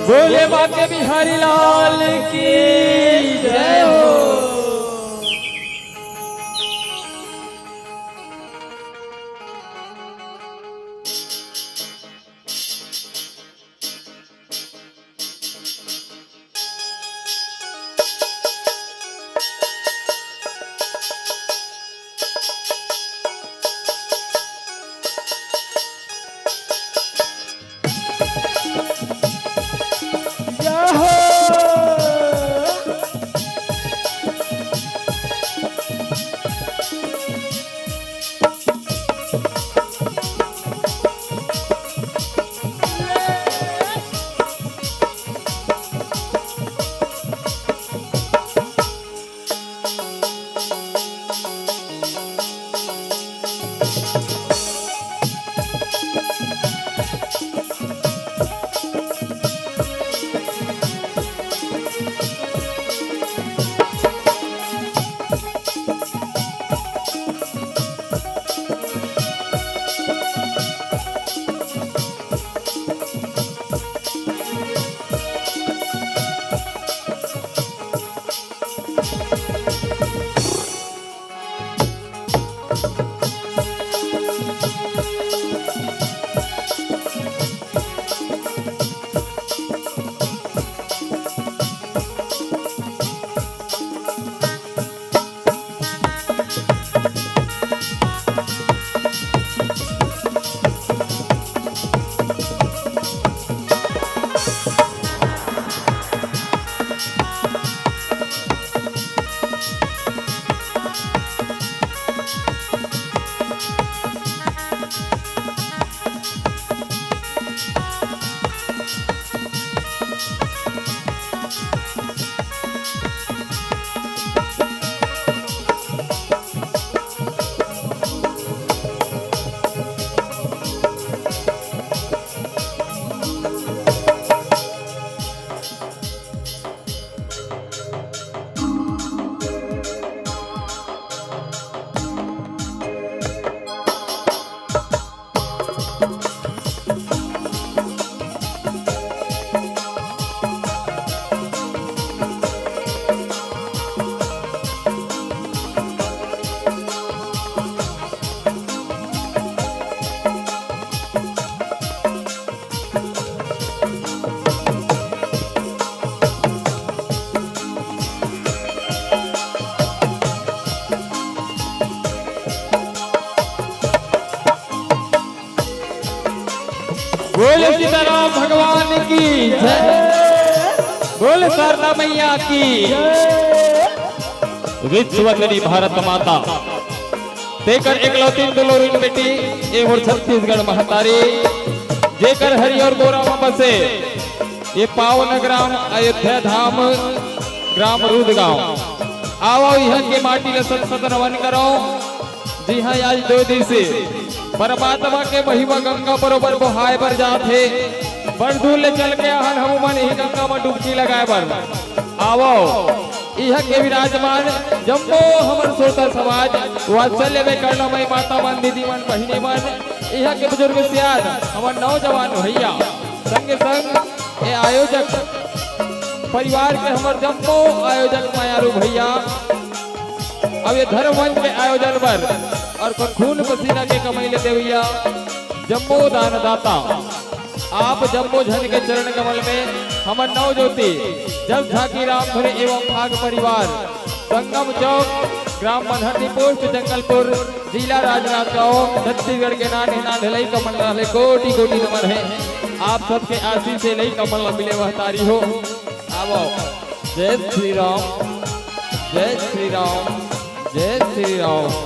बोले बाके बिहारी लाल की जय हो। बोले सीताराम भगवान की जय। बोले शारदा मैया की विश्वकरी भारत माता तेकर एकलौती दुलोरीन बेटी एवं छत्तीसगढ़ महतारी जेकर हरि और गोरा में बसे ये पावन ग्राम अयोध्या धाम ग्राम रूद गांव आओ यहाँ के माटी ले संसद नवन करो। जी हाँ, आज 2 दिन से परमात्मा के महिमा गंगा बरोबर बहाय बर जाते बड़ दूर ले चल के आहन हम मन ही गंगा में डुबकी लगाए बर आवो। यह के विराजमान जम्मो हमर श्रोता समाज वात्सल्य में करना मई माता मन दीदी मन बहिनी मन यह के बुजुर्ग सियाद हमर नौजवान भैया संग संग ये आयोजक परिवार के हमर जम्मो आयोजक मायारू भैया अब ये धर्म मंच के आयोजन पर और खून पसीना के कमाई लेते भैया जम्मो दानदाता आप जम्मो झन के चरण कमल में हमर नव ज्योति जब झाकी राम धुरे एवं भाग परिवार संगम चौक ग्राम मनहटी पोस्ट जंगलपुर जिला राजनांदगांव छत्तीसगढ़ के नानी नांधलई कमल नाले कोटि कोटि नमन है। आप सबके आशीष से लई कमल मिले वह तारी हो। आवो जय श्री राम, जय श्री राम, जय श्री राम।